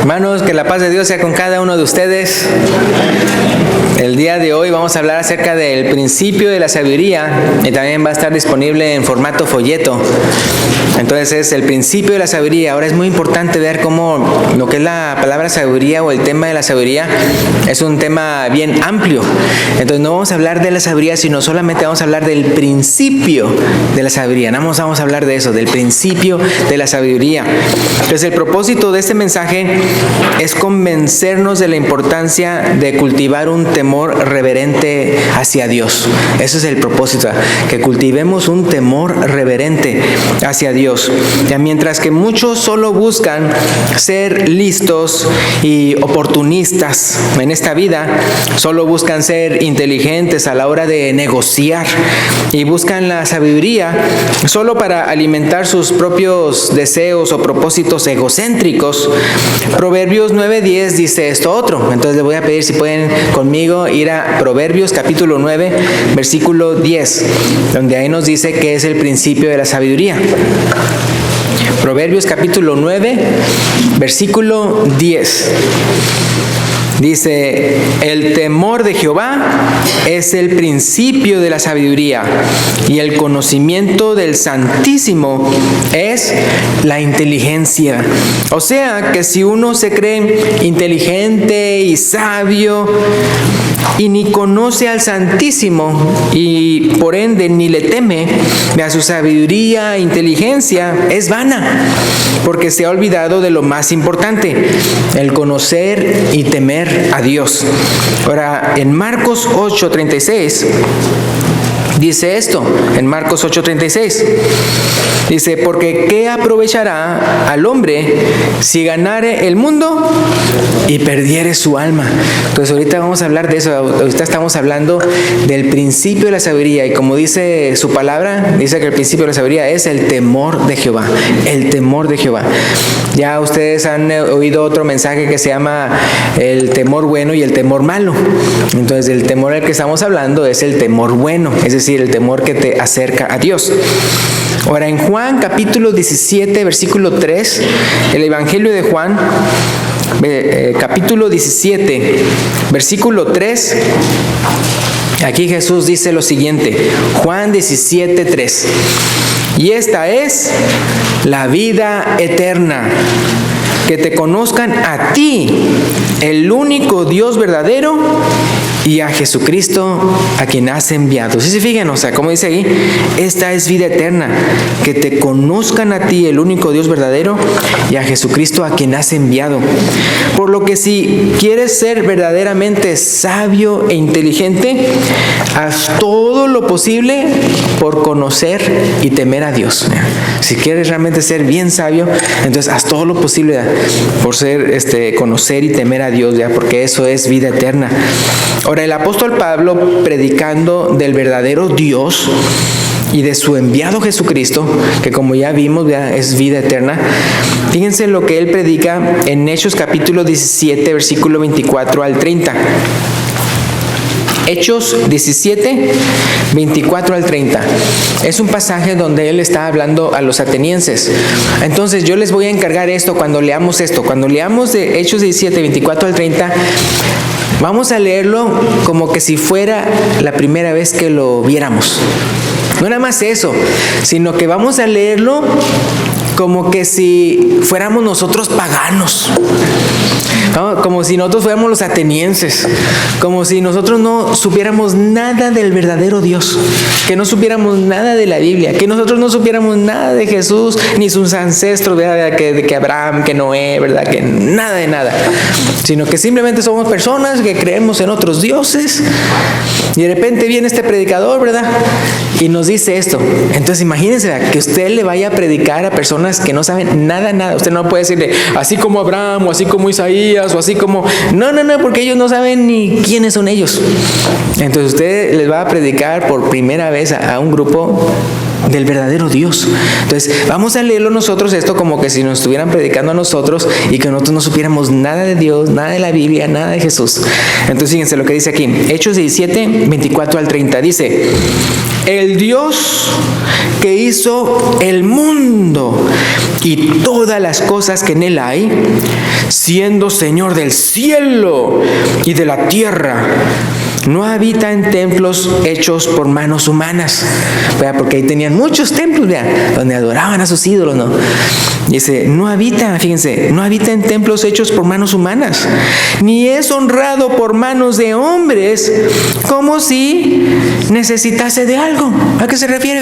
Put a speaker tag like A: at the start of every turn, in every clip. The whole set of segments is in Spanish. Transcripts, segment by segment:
A: Hermanos, que la paz de Dios sea con cada uno de ustedes. El día de hoy vamos a hablar acerca del principio de la sabiduría y también va a estar disponible en formato folleto. Entonces es el principio de la sabiduría. Ahora es muy importante ver cómo lo que es la palabra sabiduría o el tema de la sabiduría es un tema bien amplio. Entonces no vamos a hablar de la sabiduría, sino solamente vamos a hablar del principio de la sabiduría. No vamos a hablar de eso, del principio de la sabiduría. Entonces el propósito de este mensaje es convencernos de la importancia de cultivar un temor reverente hacia Dios. Ese es el propósito, que cultivemos un temor reverente hacia Dios. Ya mientras que muchos solo buscan ser listos y oportunistas en esta vida, solo buscan ser inteligentes a la hora de negociar y buscan la sabiduría solo para alimentar sus propios deseos o propósitos egocéntricos. Proverbios 9:10 dice esto otro. Entonces les voy a pedir si pueden conmigo ir a Proverbios capítulo 9, versículo 10, donde ahí nos dice que es el principio de la sabiduría. Proverbios capítulo 9, versículo 10. Dice, el temor de Jehová es el principio de la sabiduría y el conocimiento del Santísimo es la inteligencia. O sea que si uno se cree inteligente y sabio y ni conoce al Santísimo y por ende ni le teme, a su sabiduría e inteligencia es vana, porque se ha olvidado de lo más importante, el conocer y temer a Dios. Ahora, en Marcos 8:36 dice esto, en Marcos 8:36, dice, porque ¿qué aprovechará al hombre si ganare el mundo y perdiere su alma? Entonces ahorita vamos a hablar de eso. Ahorita estamos hablando del principio de la sabiduría, y como dice su palabra, dice que el principio de la sabiduría es el temor de Jehová, el temor de Jehová. Ya ustedes han oído otro mensaje que se llama el temor bueno y el temor malo. Entonces el temor al que estamos hablando es el temor bueno, es decir, el temor que te acerca a Dios. Ahora, en Juan capítulo 17, versículo 3, el Evangelio de Juan, capítulo 17, versículo 3, aquí Jesús dice lo siguiente, Juan 17, 3, y esta es la vida eterna, que te conozcan a ti, el único Dios verdadero, y a Jesucristo a quien has enviado. ¿Sí se fijan? O sea, como dice ahí, esta es vida eterna, que te conozcan a ti, el único Dios verdadero, y a Jesucristo a quien has enviado. Por lo que si quieres ser verdaderamente sabio e inteligente, haz todo lo posible por conocer y temer a Dios. Si quieres realmente ser bien sabio, entonces haz todo lo posible por conocer y temer a Dios, ¿ya? Porque eso es vida eterna. Ahora, el apóstol Pablo, predicando del verdadero Dios y de su enviado Jesucristo, que como ya vimos, ya es vida eterna, fíjense lo que él predica en Hechos capítulo 17, versículo 24 al 30. Hechos 17, 24 al 30. Es un pasaje donde él está hablando a los atenienses. Entonces yo les voy a encargar esto cuando leamos de Hechos 17, 24 al 30. Vamos a leerlo como que si fuera la primera vez que lo viéramos. No nada más eso, sino que vamos a leerlo como que si fuéramos nosotros paganos, ¿no? Como si nosotros fuéramos los atenienses, como si nosotros no supiéramos nada del verdadero Dios, que no supiéramos nada de la Biblia, que nosotros no supiéramos nada de Jesús, ni sus ancestros, ¿verdad? Que Abraham, que Noé, ¿verdad? Que nada de nada, sino que simplemente somos personas que creemos en otros dioses, y de repente viene este predicador, ¿verdad? Y nos dice esto. Entonces imagínense, ¿verdad? Que usted le vaya a predicar a personas que no saben nada. Usted no puede decirle, así como Abraham, o así como Isaías, o así como... No, porque ellos no saben ni quiénes son ellos. Entonces usted les va a predicar por primera vez a un grupo del verdadero Dios. Entonces vamos a leerlo nosotros esto como que si nos estuvieran predicando a nosotros y que nosotros no supiéramos nada de Dios, nada de la Biblia, nada de Jesús. Entonces fíjense lo que dice aquí, Hechos 17, 24 al 30, dice, el Dios que hizo el mundo y todas las cosas que en él hay, siendo Señor del cielo y de la tierra, no habita en templos hechos por manos humanas. Porque ahí tenían muchos templos, donde adoraban a sus ídolos, ¿no? Dice, no habita, fíjense, no habita en templos hechos por manos humanas, ni es honrado por manos de hombres, como si necesitase de algo. ¿A qué se refiere?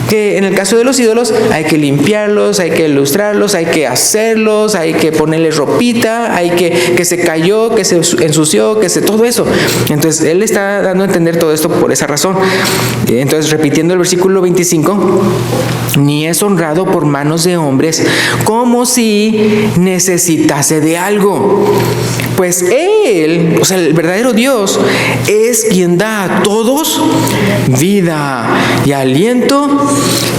A: Que en el caso de los ídolos hay que limpiarlos, hay que ilustrarlos, hay que hacerlos, hay que ponerles ropita, hay que se cayó, que se ensució, todo eso. Entonces él está dando a entender todo esto por esa razón. Entonces, repitiendo el versículo 25, ni es honrado por manos de hombres, como si necesitase de algo. Pues Él, o sea, el verdadero Dios, es quien da a todos vida y aliento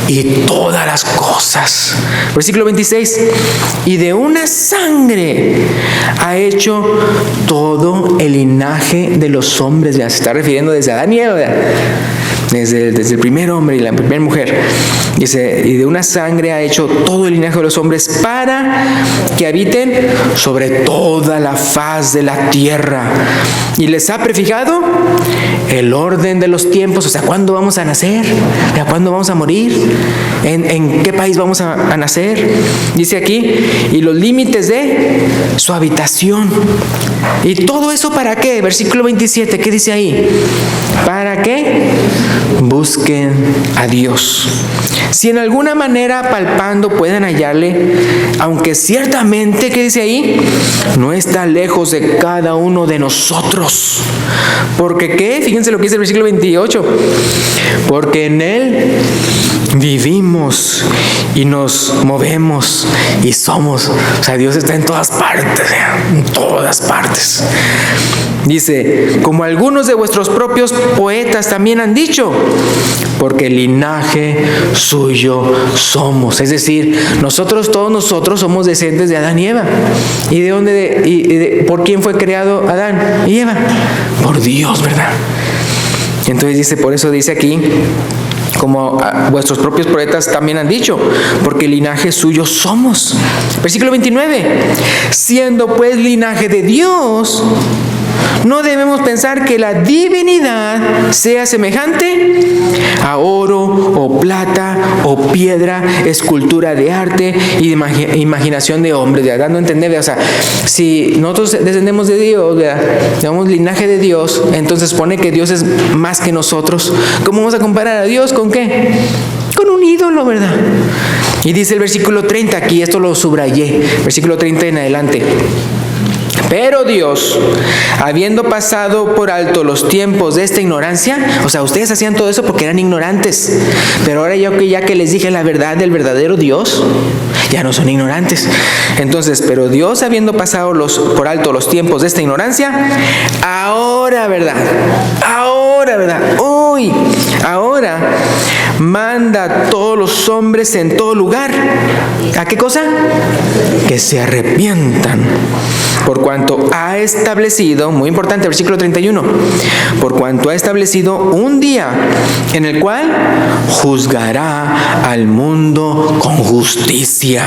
A: y todas las cosas. Versículo 26, y de una sangre ha hecho todo el linaje de los hombres. Ya se está refiriendo desde Adán y Eva, desde el primer hombre y la primera mujer. Dice, y de una sangre ha hecho todo el linaje de los hombres para que habiten sobre toda la faz de la tierra. Y les ha prefijado el orden de los tiempos, o sea, ¿cuándo vamos a nacer? ¿Cuándo vamos a morir? ¿En qué país vamos a nacer? Dice aquí, y los límites de su habitación. ¿Y todo eso para qué? Versículo 27, ¿qué dice ahí? ¿Para qué? Busquen a Dios. Si en alguna manera palpando pueden hallarle, aunque ciertamente, ¿qué dice ahí? No está lejos de cada uno de nosotros. Porque ¿qué? Fíjense lo que dice el versículo 28. Porque en Él vivimos y nos movemos y somos. O sea, Dios está en todas partes, en todas partes. Dice, como algunos de vuestros propios poetas también han dicho, porque linaje suyo somos. Es decir, todos nosotros somos descendientes de Adán y Eva. ¿Y de dónde? ¿Por quién fue creado Adán y Eva? Por Dios, ¿verdad? Entonces dice, por eso dice aquí, como vuestros propios poetas también han dicho, porque linaje suyo somos. Versículo 29, siendo pues linaje de Dios, no debemos pensar que la divinidad sea semejante a oro o plata o piedra, escultura de arte y imaginación de hombres. Dando a entender, o sea, si nosotros descendemos de Dios, tenemos linaje de Dios, entonces pone que Dios es más que nosotros. ¿Cómo vamos a comparar a Dios con qué? Con un ídolo, ¿verdad? Y dice el versículo 30, aquí esto lo subrayé, versículo 30 en adelante. Pero Dios, habiendo pasado por alto los tiempos de esta ignorancia, o sea, ustedes hacían todo eso porque eran ignorantes, pero ahora ya que les dije la verdad del verdadero Dios, ya no son ignorantes. Entonces, pero Dios, habiendo pasado por alto los tiempos de esta ignorancia, ahora, ¿verdad? Hoy, ahora manda a todos los hombres en todo lugar. ¿A qué cosa? Que se arrepientan. Por cuanto ha establecido, muy importante, versículo 31, por cuanto ha establecido un día en el cual juzgará al mundo con justicia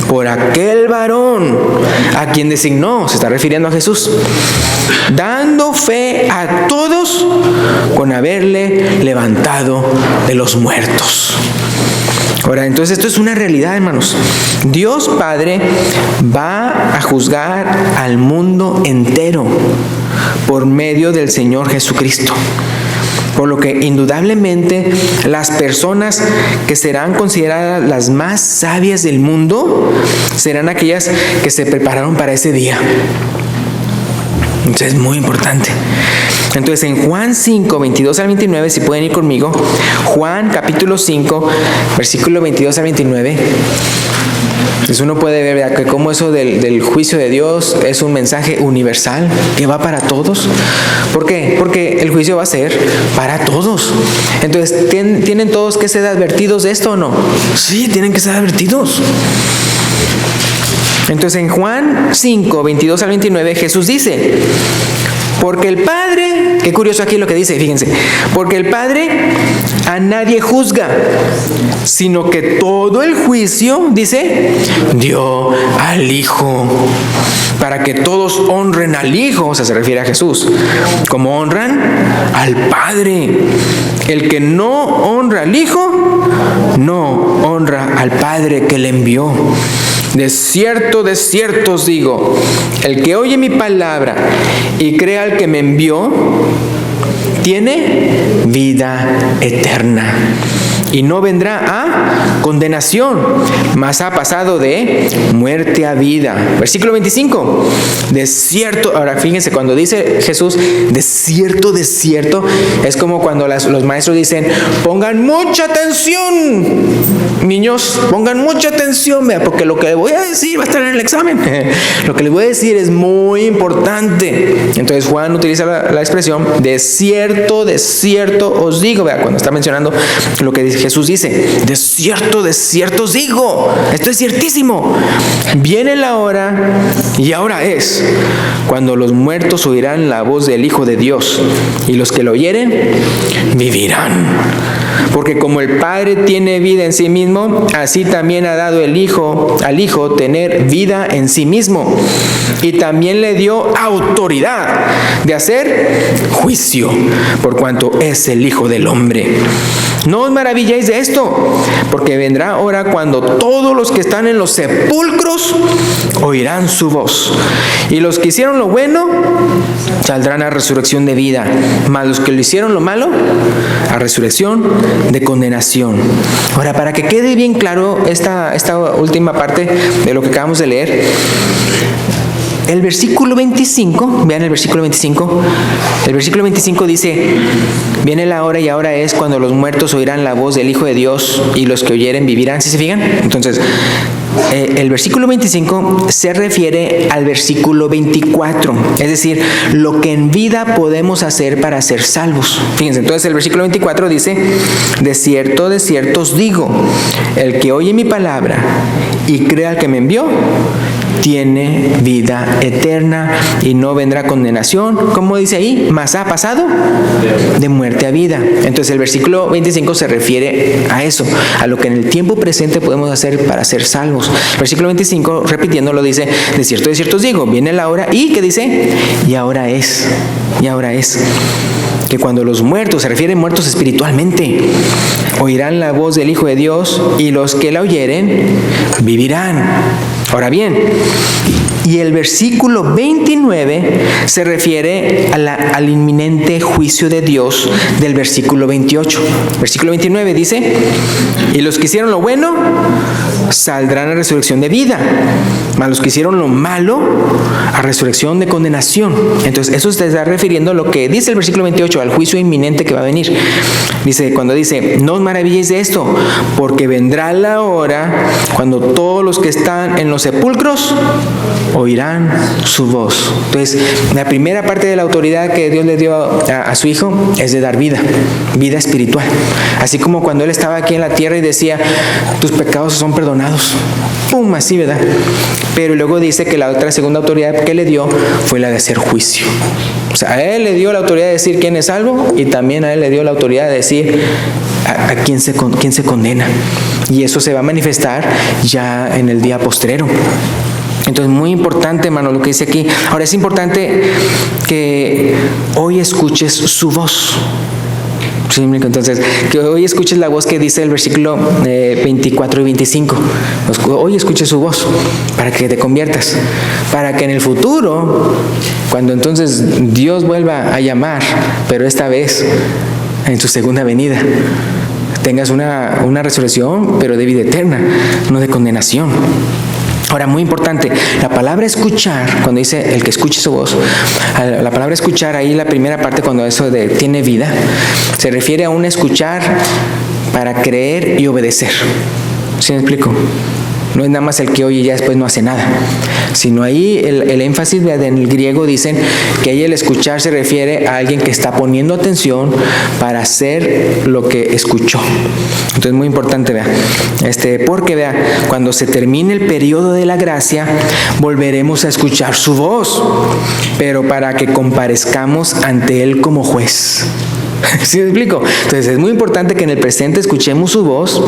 A: por aquel varón a quien designó, se está refiriendo a Jesús, dando fe a todos con haberle levantado de los muertos. Ahora, entonces esto es una realidad, hermanos. Dios Padre va a juzgar al mundo entero por medio del Señor Jesucristo. Por lo que indudablemente las personas que serán consideradas las más sabias del mundo serán aquellas que se prepararon para ese día. Entonces es muy importante. Entonces en Juan 5, 22 al 29, si pueden ir conmigo, Juan capítulo 5, versículo 22 al 29. Entonces uno puede ver, ¿verdad?, que como eso del juicio de Dios es un mensaje universal que va para todos. ¿Por qué? Porque el juicio va a ser para todos. Entonces, ¿tienen todos que ser advertidos de esto o no? Sí, tienen que ser advertidos. Entonces en Juan 5, 22 al 29, Jesús dice, Porque el Padre, qué curioso aquí lo que dice, fíjense, porque el Padre a nadie juzga, sino que todo el juicio, dice, dio al Hijo, para que todos honren al Hijo, o sea, se refiere a Jesús, como honran al Padre. El que no honra al Hijo, no honra al Padre que le envió. De cierto os digo, el que oye mi palabra y cree al que me envió, tiene vida eterna y no vendrá a condenación, mas ha pasado de muerte a vida. Versículo 25. De cierto, ahora fíjense, cuando dice Jesús, de cierto, es como cuando los maestros dicen, pongan mucha atención, niños, pongan mucha atención, vea, porque lo que les voy a decir va a estar en el examen. Lo que les voy a decir es muy importante. Entonces Juan utiliza la expresión, de cierto os digo, vea, cuando está mencionando lo que Jesús dice, de cierto os digo, esto es ciertísimo. Viene la hora, y ahora es, cuando los muertos oirán la voz del Hijo de Dios, y los que lo oyeren, vivirán. Porque como el Padre tiene vida en sí mismo, así también ha dado al Hijo tener vida en sí mismo. Y también le dio autoridad de hacer juicio, por cuanto es el Hijo del Hombre. No os maravilléis de esto, porque vendrá hora cuando todos los que están en los sepulcros oirán su voz. Y los que hicieron lo bueno saldrán a resurrección de vida, mas los que lo hicieron lo malo a resurrección de condenación. Ahora, para que quede bien claro esta última parte de lo que acabamos de leer, el versículo 25, vean el versículo 25. El versículo 25 dice, viene la hora y ahora es cuando los muertos oirán la voz del Hijo de Dios y los que oyeren vivirán. ¿Sí se fijan? Entonces, el versículo 25 se refiere al versículo 24, es decir, lo que en vida podemos hacer para ser salvos. Fíjense, entonces el versículo 24 dice, de cierto os digo, el que oye mi palabra y cree al que me envió, tiene vida eterna y no vendrá condenación, como dice ahí, mas ha pasado de muerte a vida. Entonces el versículo 25 se refiere a eso, a lo que en el tiempo presente podemos hacer para ser salvos. El versículo 25, repitiéndolo, dice, de cierto os digo, viene la hora, y ¿qué dice? Y ahora es, que cuando los muertos, se refieren muertos espiritualmente, oirán la voz del Hijo de Dios y los que la oyeren vivirán. Ahora bien, y el versículo 29 se refiere al inminente juicio de Dios del versículo 28. Versículo 29 dice, y los que hicieron lo bueno saldrán a resurrección de vida, mas los que hicieron lo malo a resurrección de condenación. Entonces eso se está refiriendo a lo que dice el versículo 28, al juicio inminente que va a venir. Dice, cuando dice, no os maravilléis de esto, porque vendrá la hora cuando todos los que están en los sepulcros oirán su voz. Entonces, la primera parte de la autoridad que Dios le dio a su Hijo es de dar vida espiritual. Así como cuando Él estaba aquí en la tierra y decía, tus pecados son perdonados. ¡Pum! Así, ¿verdad? Pero luego dice que la otra segunda autoridad que le dio fue la de hacer juicio. O sea, a Él le dio la autoridad de decir quién es salvo, y también a Él le dio la autoridad de decir a quién se condena. Y eso se va a manifestar ya en el día postrero. Entonces, muy importante, hermano, lo que dice aquí. Ahora, es importante que hoy escuches su voz. Entonces, que hoy escuches la voz que dice el versículo 24 y 25. Hoy escuches su voz para que te conviertas, para que en el futuro, cuando entonces Dios vuelva a llamar, pero esta vez en su segunda venida, tengas una resurrección, pero de vida eterna, no de condenación. Ahora, muy importante, la palabra escuchar, cuando dice el que escuche su voz, la palabra escuchar, ahí la primera parte, cuando eso de tiene vida, se refiere a un escuchar para creer y obedecer. ¿Sí me explico? No es nada más el que oye y ya después no hace nada, sino ahí el énfasis en el griego dicen que ahí el escuchar se refiere a alguien que está poniendo atención para hacer lo que escuchó. Entonces muy importante, vea, porque vea, cuando se termine el periodo de la gracia, volveremos a escuchar su voz, pero para que comparezcamos ante Él como juez. ¿Sí me explico? Entonces es muy importante que en el presente escuchemos su voz,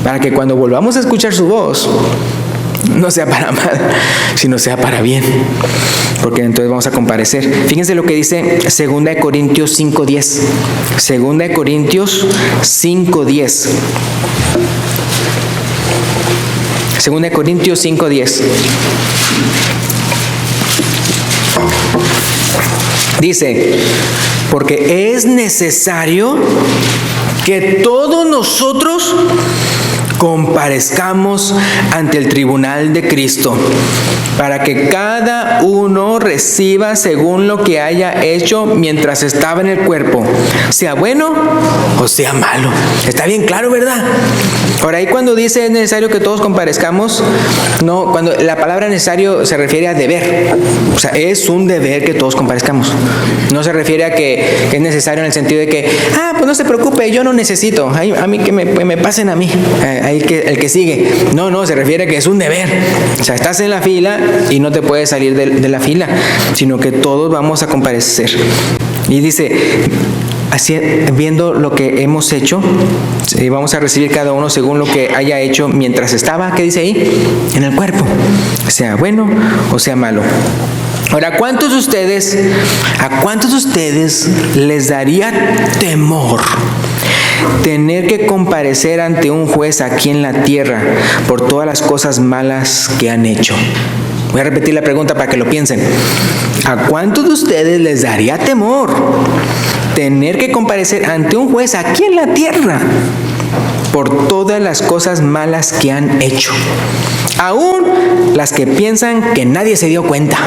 A: para que cuando volvamos a escuchar su voz, no sea para mal, sino sea para bien, porque entonces vamos a comparecer. Fíjense lo que dice 2 Corintios 5:10. 2 Corintios 5:10. 2 Corintios 5:10. Dice, porque es necesario que todos nosotros comparezcamos ante el tribunal de Cristo, para que cada uno reciba según lo que haya hecho mientras estaba en el cuerpo, sea bueno o sea malo. Está bien claro, ¿verdad? Ahora, ahí cuando dice es necesario que todos comparezcamos, no, cuando la palabra necesario se refiere a deber, o sea, es un deber que todos comparezcamos. No se refiere a que es necesario en el sentido de que, pues no se preocupe, yo no necesito, a mí que me pasen a mí. El que sigue. No, se refiere a que es un deber. O sea, estás en la fila y no te puedes salir de la fila, sino que todos vamos a comparecer. Y dice, así, viendo lo que hemos hecho, vamos a recibir cada uno según lo que haya hecho mientras estaba, ¿qué dice ahí? En el cuerpo, sea bueno o sea malo. Ahora, ¿a cuántos de ustedes les daría temor tener que comparecer ante un juez aquí en la tierra por todas las cosas malas que han hecho? Voy a repetir la pregunta para que lo piensen. ¿A cuántos de ustedes les daría temor tener que comparecer ante un juez aquí en la tierra por todas las cosas malas que han hecho? Aún las que piensan que nadie se dio cuenta.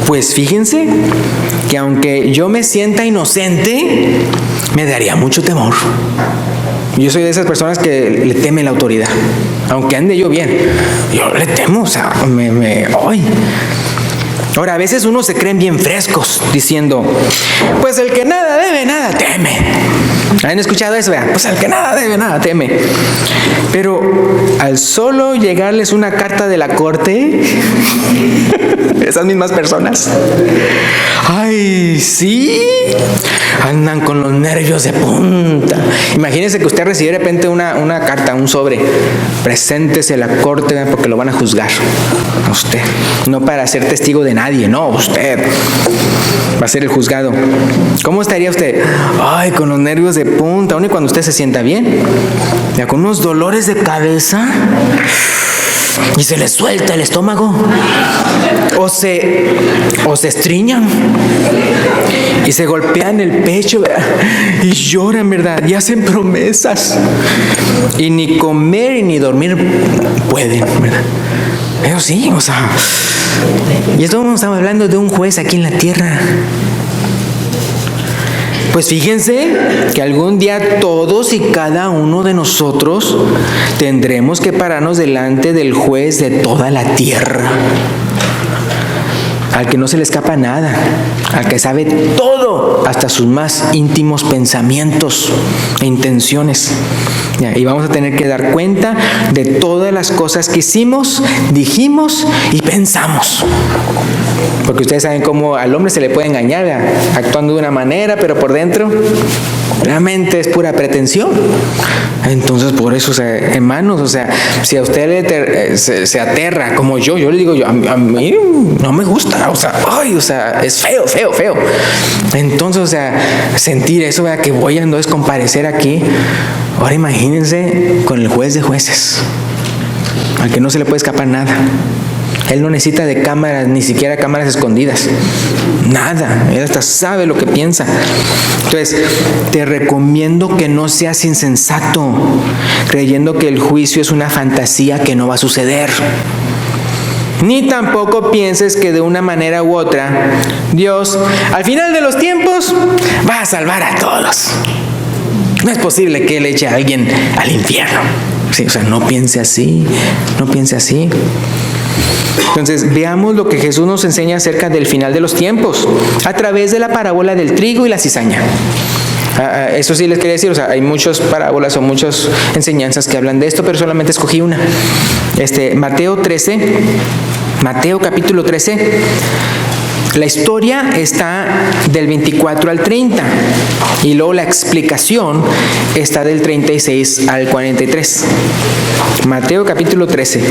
A: Pues fíjense que aunque yo me sienta inocente, me daría mucho temor. Yo soy de esas personas que le temen la autoridad. Aunque ande yo bien, yo le temo, o sea, ¡ay! Ahora, a veces uno se creen bien frescos, diciendo, pues el que nada debe, nada teme. ¿Han escuchado eso? Pues el que nada debe, nada teme. Pero al solo llegarles una carta de la corte, esas mismas personas, ¡ay, sí! Andan con los nervios de punta. Imagínense que usted recibe de repente una carta, un sobre. Preséntese a la corte porque lo van a juzgar a usted. No para ser testigo de nadie, no, usted va a ser el juzgado. ¿Cómo estaría usted? Ay, con los nervios de punta, aún y cuando usted se sienta bien. Ya con unos dolores de cabeza y se le suelta el estómago. O se estriñan y se golpean el pecho, ¿verdad? Y lloran, ¿verdad? Y hacen promesas y ni comer ni dormir pueden, ¿verdad? Pero sí, o sea, y esto estamos hablando de un juez aquí en la tierra. Pues fíjense que algún día todos y cada uno de nosotros tendremos que pararnos delante del juez de toda la tierra, al que no se le escapa nada, al que sabe todo, hasta sus más íntimos pensamientos e intenciones. Y vamos a tener que dar cuenta de todas las cosas que hicimos, dijimos y pensamos. Porque ustedes saben cómo al hombre se le puede engañar, ¿verdad? Actuando de una manera, pero por dentro realmente es pura pretensión. Entonces, por eso, o sea, hermanos, o sea, si a usted se aterra, como yo le digo, a mí no me gusta, o sea, ay, o sea, es feo. Entonces, o sea, sentir eso, ¿verdad? Que voy a entonces comparecer aquí. Ahora imagínense con el juez de jueces, al que no se le puede escapar nada. Él no necesita de cámaras, ni siquiera cámaras escondidas. Nada. Él hasta sabe lo que piensa. Entonces, te recomiendo que no seas insensato, creyendo que el juicio es una fantasía que no va a suceder. Ni tampoco pienses que de una manera u otra, Dios, al final de los tiempos, va a salvar a todos. No es posible que Él eche a alguien al infierno. Sí, o sea, no piense así, no piense así. Entonces, veamos lo que Jesús nos enseña acerca del final de los tiempos, a través de la parábola del trigo y la cizaña. Eso sí les quería decir, o sea, hay muchas parábolas o muchas enseñanzas que hablan de esto, pero solamente escogí una. Mateo capítulo 13, la historia está del 24 al 30 y luego la explicación está del 36 al 43. Mateo capítulo 13.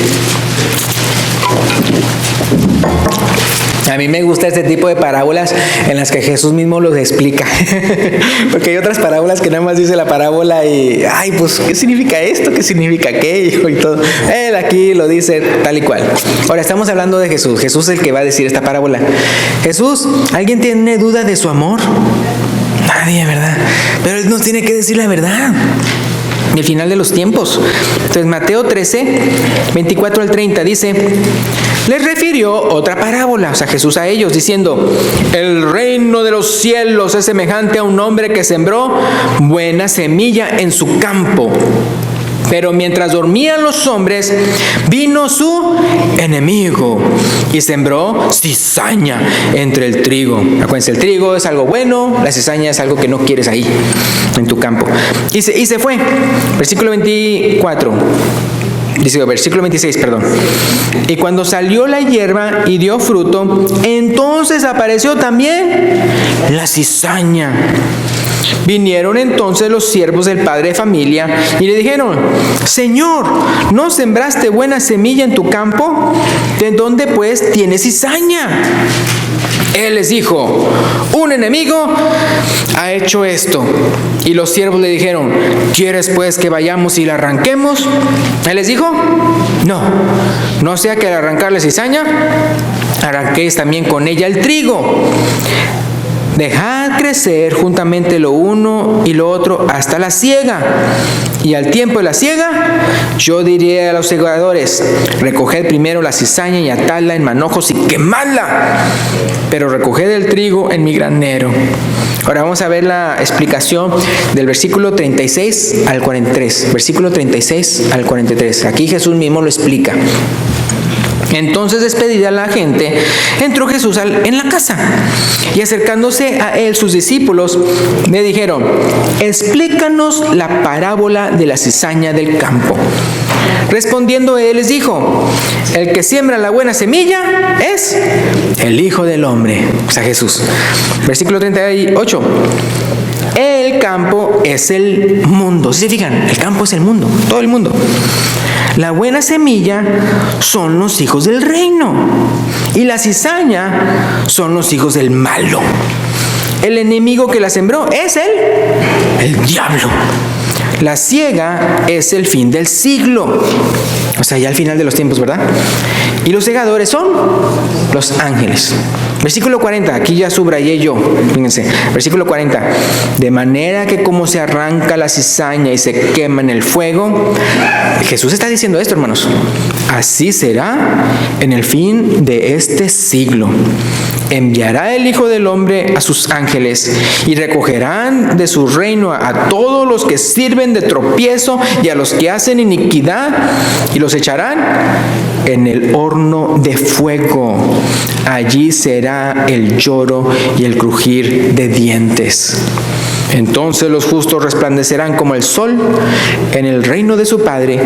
A: A mí me gusta este tipo de parábolas en las que Jesús mismo los explica. Porque hay otras parábolas que nada más dice la parábola y, ay, pues, ¿qué significa esto? ¿Qué significa aquello? Y todo. Él aquí lo dice tal y cual. Ahora, estamos hablando de Jesús. Jesús es el que va a decir esta parábola. Jesús, ¿alguien tiene duda de su amor? Nadie, ¿verdad? Pero Él nos tiene que decir la verdad. El final de los tiempos. Entonces, Mateo 13, 24 al 30 dice: les refirió otra parábola, o sea, Jesús a ellos, diciendo: el reino de los cielos es semejante a un hombre que sembró buena semilla en su campo. Pero mientras dormían los hombres, vino su enemigo y sembró cizaña entre el trigo. Acuérdense, el trigo es algo bueno, la cizaña es algo que no quieres ahí, en tu campo. Y se fue. Versículo 26, perdón. Y cuando salió la hierba y dio fruto, entonces apareció también la cizaña. Vinieron entonces los siervos del padre de familia y le dijeron: Señor, ¿no sembraste buena semilla en tu campo? ¿De dónde pues tienes cizaña? Él les dijo: un enemigo ha hecho esto. Y los siervos le dijeron: ¿quieres pues que vayamos y la arranquemos? Él les dijo: no sea que al arrancar la cizaña, arranquéis también con ella el trigo. Dejad crecer juntamente lo uno y lo otro hasta la siega. Y al tiempo de la siega, yo diré a los segadores: recoged primero la cizaña y atadla en manojos y quemadla, pero recoged el trigo en mi granero. Ahora vamos a ver la explicación del versículo 36 al 43. Versículo 36 al 43. Aquí Jesús mismo lo explica. Entonces, despedida la gente, entró Jesús en la casa, y acercándose a él sus discípulos le dijeron: explícanos la parábola de la cizaña del campo. Respondiendo él les dijo: el que siembra la buena semilla es el Hijo del Hombre, o sea, Jesús. Versículo 38. El campo es el mundo. ¿Sí se fijan? El campo es el mundo, todo el mundo. La buena semilla son los hijos del reino, y la cizaña son los hijos del malo. El enemigo que la sembró es el diablo. La siega es el fin del siglo, o sea, ya al final de los tiempos, ¿verdad? Y los segadores son los ángeles. Versículo 40, aquí ya subrayé yo, fíjense, versículo 40. De manera que como se arranca la cizaña y se quema en el fuego, Jesús está diciendo esto, hermanos, así será en el fin de este siglo. Enviará el Hijo del Hombre a sus ángeles y recogerán de su reino a todos los que sirven de tropiezo y a los que hacen iniquidad, y los echarán en el horno de fuego. Allí será el lloro y el crujir de dientes. Entonces los justos resplandecerán como el sol en el reino de su Padre.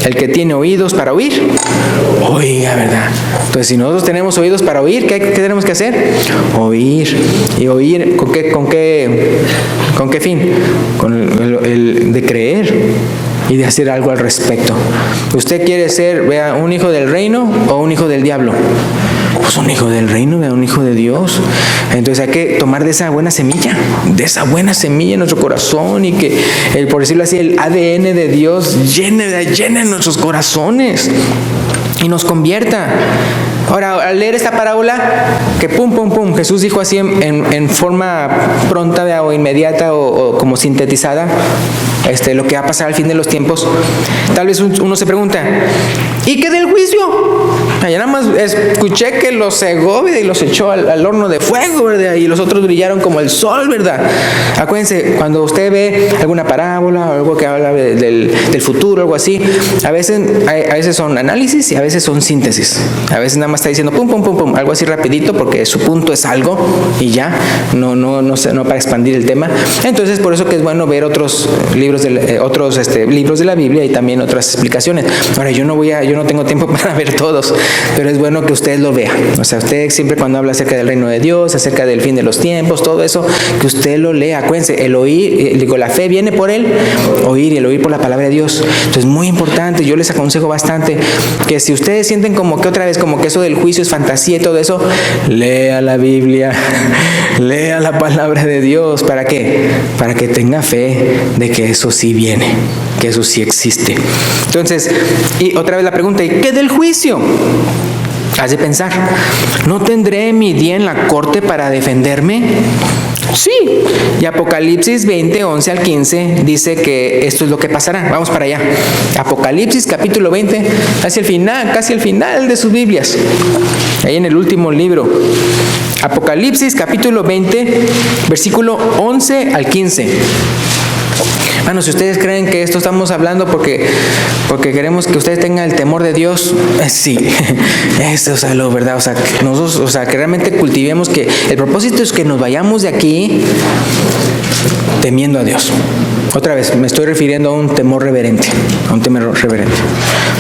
A: El que tiene oídos para oír, oiga, ¿verdad? Entonces, si nosotros tenemos oídos para oír, ¿qué tenemos que hacer? Oír. ¿Y oír con qué fin? Con el de creer y de hacer algo al respecto. ¿Usted quiere ser, vea, un hijo del reino o un hijo del diablo? Pues un hijo del reino, un hijo de Dios. Entonces hay que tomar de esa buena semilla en nuestro corazón, y que, por decirlo así, el ADN de Dios llene nuestros corazones y nos convierta. Ahora, al leer esta parábola, que Jesús dijo así en forma pronta o inmediata o como sintetizada, lo que va a pasar al fin de los tiempos, tal vez uno se pregunta: ¿y qué del juicio? Allá nada más escuché que los cegó y los echó al horno de fuego, ¿verdad? Y los otros brillaron como el sol, ¿verdad? Acuérdense, cuando usted ve alguna parábola o algo que habla del futuro, algo así, a veces son análisis y a veces son síntesis. A veces nada más está diciendo pum, pum, pum, pum, algo así rapidito porque su punto es algo y ya, no para expandir el tema. Entonces, por eso que es bueno ver otros libros libros de la Biblia y también otras explicaciones. Ahora, yo no tengo tiempo para ver todos, pero es bueno que usted lo vea. O sea, usted siempre cuando habla acerca del reino de Dios, acerca del fin de los tiempos, todo eso, que usted lo lea. Acuérdense, el oír, la fe viene por el oír y el oír por la palabra de Dios. Entonces, muy importante, yo les aconsejo bastante que si ustedes sienten como que otra vez, como que eso del juicio es fantasía y todo eso, lea la Biblia, lea la palabra de Dios. ¿Para qué? Para que tenga fe de que eso sí viene, que eso sí existe. Entonces, y otra vez la pregunta, ¿y qué del juicio? Has de pensar, ¿no tendré mi día en la corte para defenderme? Sí, y Apocalipsis 20, 11 al 15 dice que esto es lo que pasará. Vamos para allá. Apocalipsis capítulo 20, casi el final de sus Biblias, ahí en el último libro. Apocalipsis capítulo 20, versículo 11 al 15. Bueno, si ustedes creen que esto estamos hablando porque queremos que ustedes tengan el temor de Dios, sí, eso es lo verdad. O sea, nosotros, que realmente cultivemos, que el propósito es que nos vayamos de aquí temiendo a Dios. Otra vez, me estoy refiriendo a un temor reverente,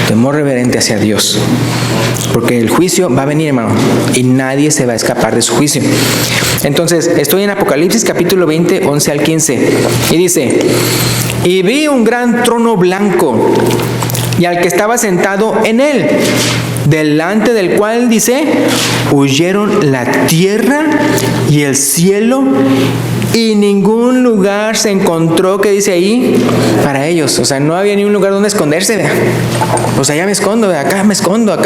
A: temor reverente hacia Dios. Porque el juicio va a venir, hermano, y nadie se va a escapar de su juicio. Entonces, estoy en Apocalipsis capítulo 20, 11 al 15, y dice: y vi un gran trono blanco, y al que estaba sentado en él, delante del cual, dice, huyeron la tierra y el cielo, y ningún lugar se encontró, que dice ahí, para ellos. O sea, no había ni un lugar donde esconderse, ¿vea? O sea, ya me escondo, ¿vea? Acá me escondo.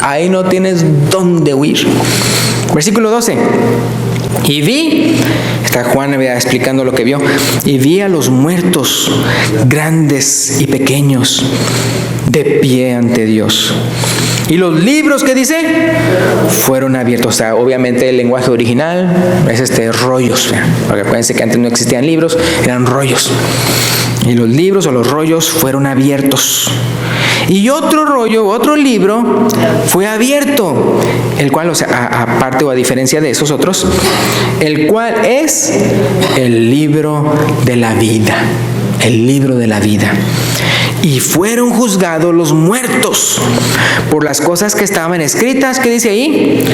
A: Ahí no tienes dónde huir. Versículo 12. Y vi, está Juan explicando lo que vio, y vi a los muertos, grandes y pequeños, de pie ante Dios. Y los libros, ¿qué dice? Fueron abiertos. O sea, obviamente el lenguaje original es rollos. Porque acuérdense que antes no existían libros, eran rollos. Y los libros o los rollos fueron abiertos. Y otro libro fue abierto, el cual, o sea, aparte o a diferencia de esos otros, el cual es el libro de la vida. El libro de la vida. Y fueron juzgados los muertos por las cosas que estaban escritas, ¿qué dice ahí?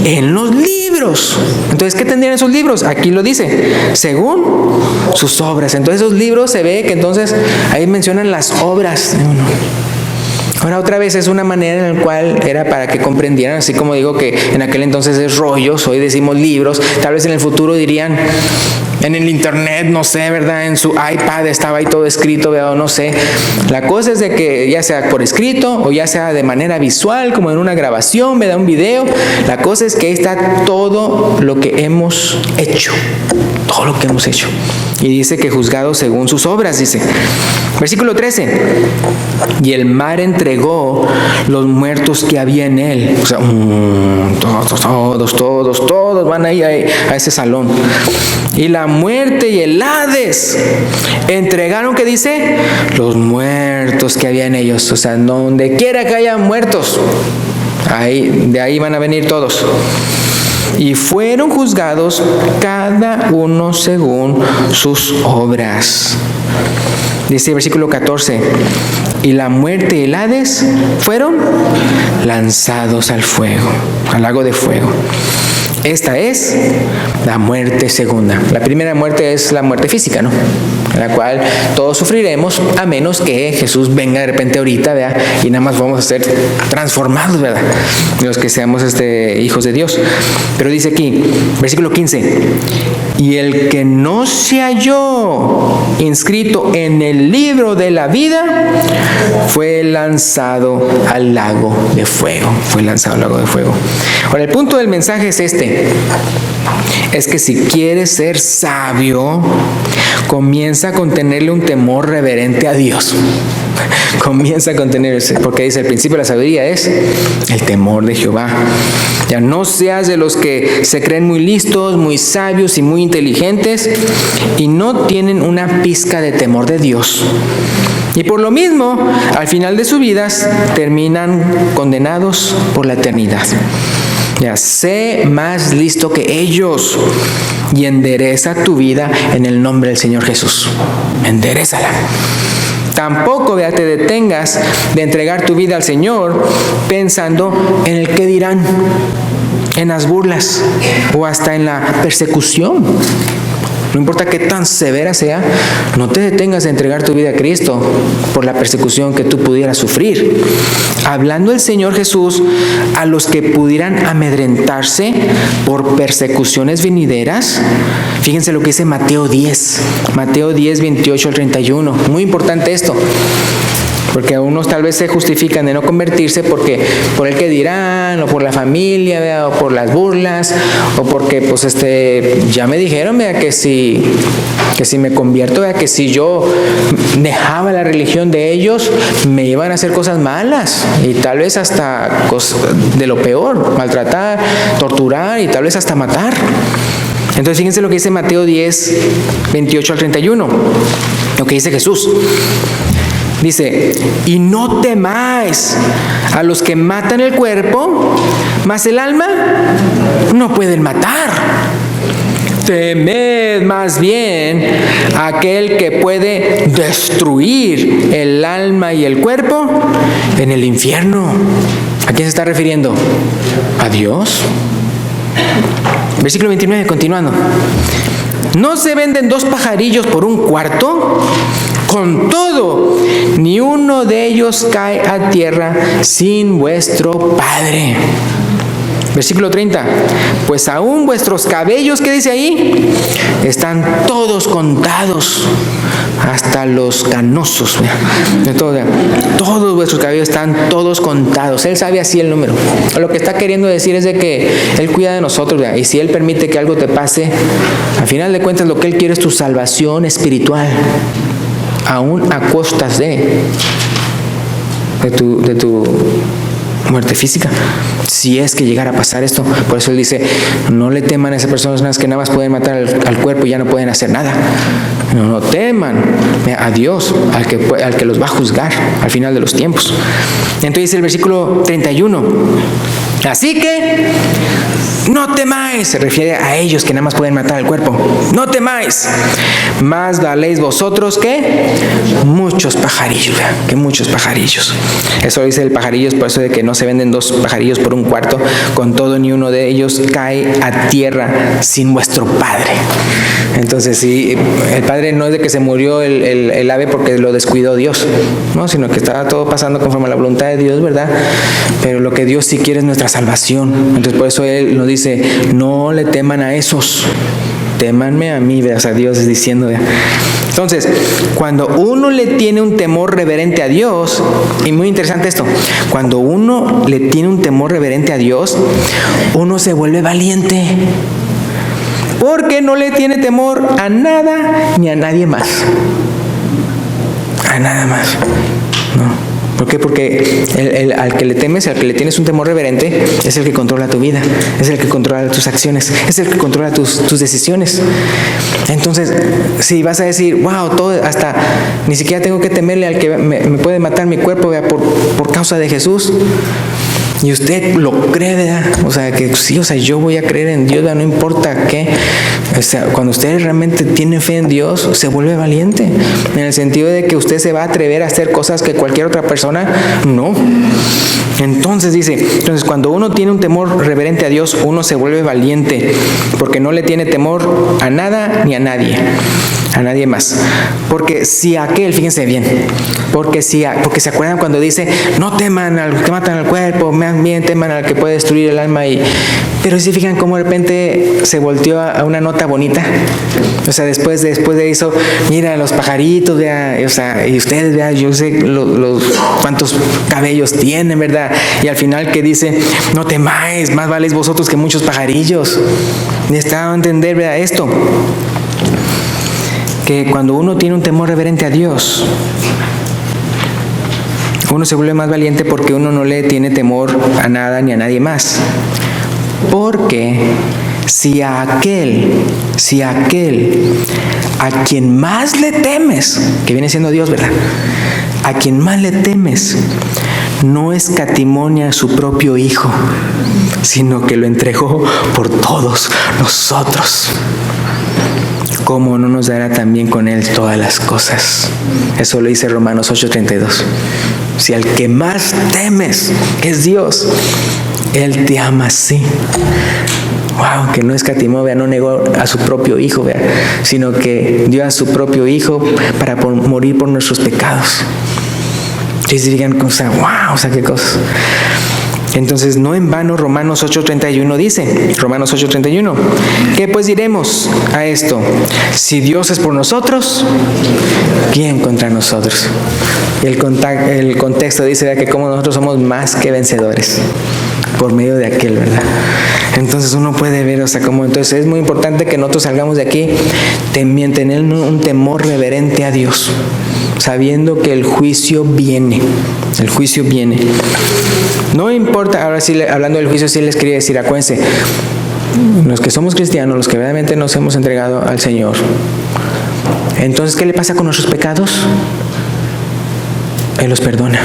A: En los libros. Entonces, ¿qué tendrían esos libros? Aquí lo dice, según sus obras. Entonces, esos libros se ve que entonces ahí mencionan las obras de uno. Ahora, otra vez es una manera en la cual era para que comprendieran, así como digo que en aquel entonces es rollos, hoy decimos libros, tal vez en el futuro dirían en el internet, no sé, ¿verdad? En su iPad estaba ahí todo escrito, ¿verdad? No sé. La cosa es de que ya sea por escrito o ya sea de manera visual, como en una grabación, ¿verdad? Un video. La cosa es que ahí está todo lo que hemos hecho. Todo lo que hemos hecho. Y dice que juzgado según sus obras, dice. Versículo 13. Y el mar entregó los muertos que había en él. O sea, todos van ahí a ese salón. Y la muerte y el Hades entregaron, ¿qué dice? Los muertos que había en ellos. O sea, donde quiera que haya muertos, de ahí van a venir todos. Y fueron juzgados cada uno según sus obras. Dice el versículo 14. Y la muerte y el Hades fueron lanzados al fuego, al lago de fuego. Esta es la muerte segunda. La primera muerte es la muerte física, ¿no? En la cual todos sufriremos, a menos que Jesús venga de repente ahorita, ¿verdad? Y nada más vamos a ser transformados, ¿verdad? Los que seamos hijos de Dios. Pero dice aquí, versículo 15, y el que no se halló inscrito en el libro de la vida fue lanzado al lago de fuego. Ahora, el punto del mensaje es es que si quieres ser sabio, comienza con tenerle un temor reverente a Dios. Comienza a contenerse, porque dice, el principio de la sabiduría es el temor de Jehová. Ya no seas de los que se creen muy listos, muy sabios y muy inteligentes y no tienen una pizca de temor de Dios. Y por lo mismo, al final de sus vidas, terminan condenados por la eternidad. Ya, sé más listo que ellos y endereza tu vida en el nombre del Señor Jesús. Enderézala. Tampoco te detengas de entregar tu vida al Señor pensando en el qué dirán, en las burlas o hasta en la persecución. No importa qué tan severa sea, no te detengas de entregar tu vida a Cristo por la persecución que tú pudieras sufrir. Hablando el Señor Jesús a los que pudieran amedrentarse por persecuciones venideras, fíjense lo que dice Mateo 10, 28 al 31. Muy importante esto. Porque unos tal vez se justifican de no convertirse porque por el que dirán, o por la familia, ¿verdad? O por las burlas, o porque pues ya me dijeron, ¿verdad? que si me convierto, ¿verdad? Que si yo dejaba la religión de ellos, me iban a hacer cosas malas, y tal vez hasta de lo peor, maltratar, torturar y tal vez hasta matar. Entonces fíjense lo que dice Mateo 10, 28 al 31, lo que dice Jesús. Dice, y no temáis a los que matan el cuerpo, mas el alma no pueden matar. Temed más bien a aquel que puede destruir el alma y el cuerpo en el infierno. ¿A quién se está refiriendo? ¿A Dios? Versículo 29, continuando. ¿No se venden 2 pajarillos por un cuarto? Con todo, ni uno de ellos cae a tierra sin vuestro Padre. Versículo 30. Pues aún vuestros cabellos, ¿qué dice ahí? Están todos contados, hasta los canosos. Todos vuestros cabellos están todos contados. Él sabe así el número. Lo que está queriendo decir es de que Él cuida de nosotros, ¿verdad? Y si Él permite que algo te pase, al final de cuentas lo que Él quiere es tu salvación espiritual, aún a costas de tu muerte física, si es que llegara a pasar esto. Por eso Él dice, no le teman a esas personas que nada más pueden matar al cuerpo y ya no pueden hacer nada. No teman a Dios, al que los va a juzgar al final de los tiempos. Entonces dice el versículo 31, así que no temáis, se refiere a ellos que nada más pueden matar al cuerpo. No temáis, más valéis vosotros que muchos pajarillos, que muchos pajarillos. Eso dice el pajarillo, es por eso de que no se venden 2 pajarillos por un cuarto. Con todo, ni uno de ellos cae a tierra sin vuestro Padre. Entonces, sí, el Padre no es de que se murió el ave porque lo descuidó Dios, no, sino que estaba todo pasando conforme a la voluntad de Dios, ¿verdad? Pero lo que Dios sí quiere es nuestra salvación. Entonces, por eso Él nos dice, no le teman a esos, témanme a mí, ¿verdad? O sea, Dios es diciendo, ¿verdad? Entonces, cuando uno le tiene un temor reverente a Dios, y muy interesante esto, cuando uno le tiene un temor reverente a Dios, uno se vuelve valiente, porque no le tiene temor a nada ni a nadie más. A nada más, ¿no? ¿Por qué? Porque al que le temes, al que le tienes un temor reverente, es el que controla tu vida, es el que controla tus acciones, es el que controla tus decisiones. Entonces, si vas a decir, wow, todo, hasta ni siquiera tengo que temerle al que me puede matar mi cuerpo, ¿verdad? por causa de Jesús. Y usted lo cree, ¿verdad? O sea, que sí, o sea, yo voy a creer en Dios, ¿verdad? No importa qué. O sea, cuando usted realmente tiene fe en Dios, se vuelve valiente. En el sentido de que usted se va a atrever a hacer cosas que cualquier otra persona no. Entonces cuando uno tiene un temor reverente a Dios, uno se vuelve valiente, porque no le tiene temor a nada ni a nadie más. Porque si aquel, fíjense bien, porque se acuerdan cuando dice, no teman a los que matan al cuerpo, más bien teman al que puede destruir el alma. Pero si fijan cómo de repente se volteó a una nota bonita. O sea, después de eso, mira los pajaritos, ¿verdad? O sea, y ustedes, ¿verdad? Yo sé cuántos cabellos tienen, ¿verdad? Y al final que dice, no temáis, más valéis vosotros que muchos pajarillos. Necesitaba a entender, ¿verdad? Esto, que cuando uno tiene un temor reverente a Dios, Uno se vuelve más valiente porque uno no le tiene temor a nada ni a nadie más. Porque si a aquel a quien más le temes, que viene siendo Dios, ¿verdad? A quien más le temes, no escatimó a su propio Hijo, sino que lo entregó por todos nosotros, ¿cómo no nos dará también con Él todas las cosas? Eso lo dice Romanos 8:32. Si al que más temes, que es Dios, Él te ama así. Wow, que no escatimó, no negó a su propio Hijo, sino que dio a su propio Hijo para morir por nuestros pecados. Y dirían, wow, qué cosas. Entonces, no en vano Romanos 8:31 dice, Romanos 8:31, ¿qué pues diremos a esto? Si Dios es por nosotros, ¿quién contra nosotros? El contexto dice que como nosotros somos más que vencedores por medio de aquel, ¿verdad? Entonces uno puede ver, cómo entonces es muy importante que nosotros salgamos de aquí teniendo un temor reverente a Dios, sabiendo que el juicio viene. El juicio viene. No importa, ahora sí, hablando del juicio, sí les quería decir, acuérdense, los que somos cristianos, los que verdaderamente nos hemos entregado al Señor, entonces, ¿qué le pasa con nuestros pecados? Él los perdona.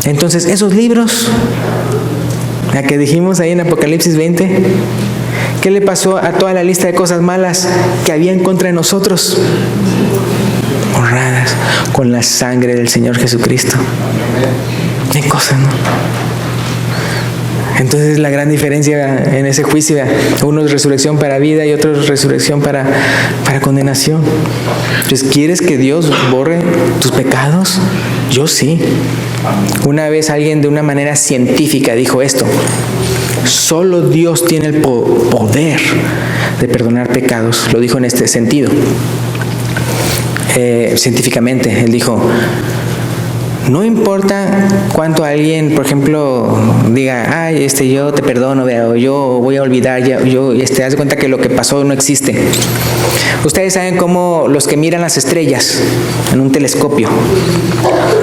A: Entonces, esos libros, la que dijimos ahí en Apocalipsis 20, ¿qué le pasó a toda la lista de cosas malas que había en contra de nosotros? Honradas con la sangre del Señor Jesucristo. Qué cosas, ¿no? Entonces la gran diferencia en ese juicio, uno es resurrección para vida y otro es resurrección para condenación. Entonces, ¿quieres que Dios borre tus pecados? Yo sí. Una vez alguien de una manera científica dijo esto: solo Dios tiene el poder de perdonar pecados. Lo dijo en este sentido. Científicamente, él dijo: no importa cuánto alguien, por ejemplo, diga, ay, yo te perdono, o yo voy a olvidar, haz de cuenta que lo que pasó no existe. Ustedes saben cómo los que miran las estrellas en un telescopio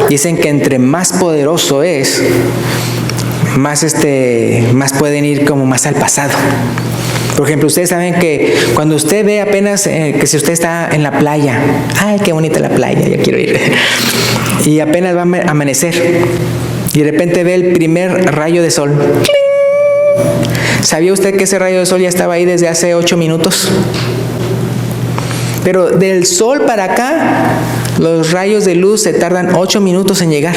A: dicen que entre más poderoso es, más pueden ir como más al pasado. Por ejemplo, ustedes saben que cuando usted ve apenas que si usted está en la playa, ay, qué bonita la playa, yo quiero ir, y apenas va a amanecer y de repente ve el primer rayo de sol. ¿Sabía usted que ese rayo de sol ya estaba ahí desde hace 8 minutos? Pero del sol para acá, los rayos de luz se tardan 8 minutos en llegar.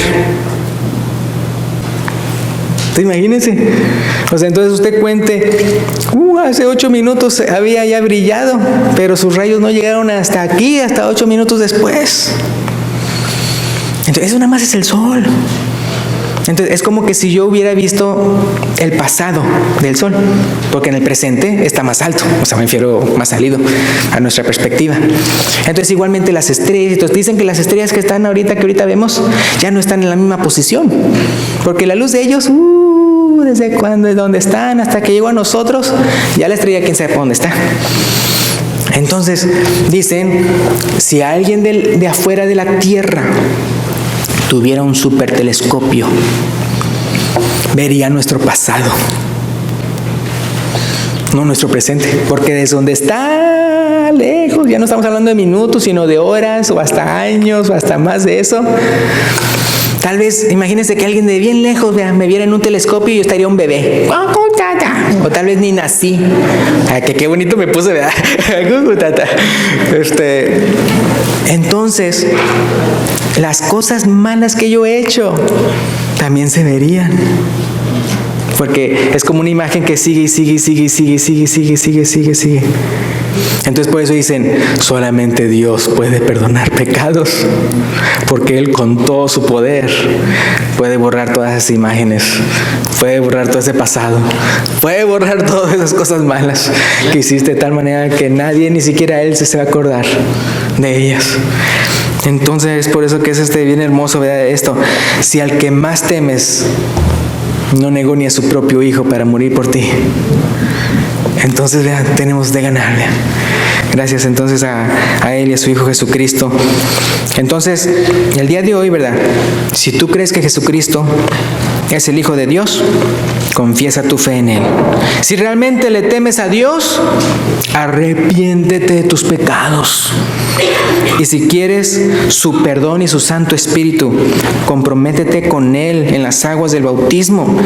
A: Imagínense. Entonces usted cuente, hace 8 minutos había ya brillado, pero sus rayos no llegaron hasta aquí, hasta 8 minutos después. Entonces eso nada más es el sol. Entonces es como que si yo hubiera visto el pasado del sol, porque en el presente está más alto, me refiero más salido a nuestra perspectiva. Entonces igualmente las estrellas, entonces dicen que las estrellas que están ahorita vemos, ya no están en la misma posición, porque la luz de ellos, desde donde están hasta que llegó a nosotros, ya la estrella quién sabe por dónde está. Entonces dicen, si alguien de afuera de la Tierra tuviera un super telescopio, vería nuestro pasado, no nuestro presente, porque desde donde está lejos, ya no estamos hablando de minutos, sino de horas, o hasta años, o hasta más de eso. Tal vez, imagínense que alguien de bien lejos me viera en un telescopio y yo estaría un bebé. O tal vez ni nací. Ay, que qué bonito me puse, ¿verdad? Entonces, las cosas malas que yo he hecho también se verían. Porque es como una imagen que sigue y sigue y sigue y sigue y sigue y sigue y sigue y sigue y sigue. Entonces por eso dicen, solamente Dios puede perdonar pecados, porque Él con todo su poder puede borrar todas esas imágenes, puede borrar todo ese pasado, puede borrar todas esas cosas malas que hiciste de tal manera que nadie, ni siquiera Él, se va a acordar de ellas. Entonces por eso que es bien hermoso, ¿verdad? Esto, si al que más temes no negó ni a su propio Hijo para morir por ti, entonces vean, tenemos de ganar, vean. Gracias entonces a Él y a su Hijo Jesucristo. Entonces, el día de hoy, ¿verdad? Si tú crees que Jesucristo es el Hijo de Dios, confiesa tu fe en Él. Si realmente le temes a Dios, arrepiéntete de tus pecados. Y si quieres su perdón y su Santo Espíritu, comprométete con Él en las aguas del bautismo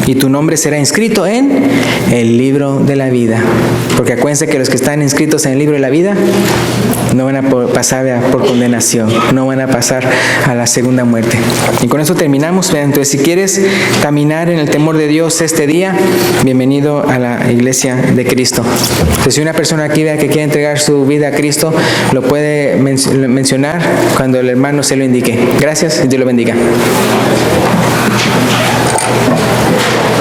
A: y tu nombre será inscrito en el libro de la vida. Porque acuérdense que los que están inscritos en el libro de la vida no van a pasar por condenación, no van a pasar a la segunda muerte. Y con eso terminamos. Entonces, si quieres caminar en el temor de Dios este día, bienvenido a la Iglesia de Cristo. Entonces, si una persona aquí vea que quiere entregar su vida a Cristo, lo puede mencionar cuando el hermano se lo indique. Gracias y Dios lo bendiga.